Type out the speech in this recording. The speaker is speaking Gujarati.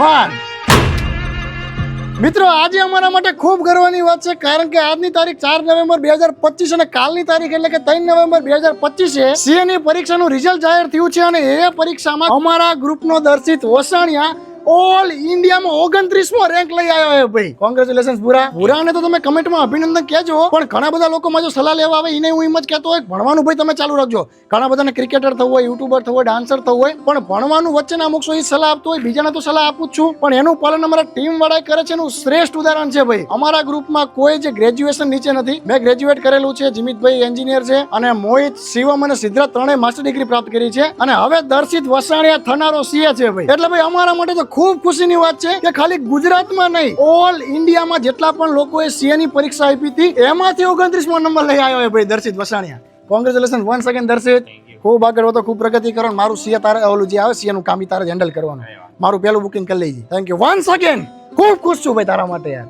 1. મિત્રો આજે અમારા માટે ખૂબ ગર્વની વાત છે, કારણ કે આજની તારીખ 4 નવેમ્બર 2025 અને કાલની તારીખ એટલે કે 3 નવેમ્બર 2025 સીએ ની પરીક્ષાનું રિઝલ્ટ જાહેર થયું છે અને એ પરીક્ષામાં અમારા ગ્રુપનો દર્શિત વસાણિયા ઓલ ઇન્ડિયામાં 29મો રેન્ક લઈ આવ્યો છે ભાઈ. કોંગ્રેચ્યુલેશન્સ ભૂરાને તો તમે કમેન્ટમાં અભિનંદન કહેજો, પણ ઘણા બધા લોકોમાં જો સલાહ લેવા આવે એને હું એમ જ કહેતો હોય ભણવાનું ભાઈ તમે ચાલુ રાખજો. ઘણા બધાને ક્રિકેટર થવું હોય, યુટ્યુબર થવું હોય, ડાન્સર થવું હોય, પણ ભણવાનું વચ્ચેના અમુક એ સલાહ આપતો હોય, બીજાને તો સલાહ આપું જ છું, પણ એનું પાલન અમારા ટીમ વાળા કરે છે એનું શ્રેષ્ઠ ઉદાહરણ છે ભાઈ. અમારા ગ્રુપમાં કોઈ જે ગ્રેજ્યુએશન નીચે નથી. મેં ગ્રેજ્યુએટ કરેલું છે, જીમિતભાઈ એન્જિનિયર છે અને મોહિત, શિવમ અને સિદ્ધાર્થ ત્રણેય માસ્ટર ડિગ્રી પ્રાપ્ત કરી છે અને હવે દર્શિત વસાણિયા થનારો સીએ છે ભાઈ. એટલે ભાઈ અમારા માટે તો ખૂબ ખુશીની વાત છે કે ખાલી ગુજરાતમાં નહીં, ઓલ ઇન્ડિયામાં જેટલા પણ લોકોએ સીએ ની પરીક્ષા આપી હતી એમાંથી 29મો નંબર લઈ આવ્યો ભાઈ દર્શિત વસાણિયા. કોંગ્રેચ્યુલેશન વન્સ અગેન દર્શિત. ખૂબ આગળ વધો, ખૂબ પ્રગતિ કરો. મારું સીએ તારે ઓલું જે આવે સીએ નું કામ તારે હેન્ડલ કરવાનું. મારું પહેલું બુકિંગ કરી લેજે. Thank you once again. ખૂબ ખુશ છું ભાઈ તારા માટે યાર.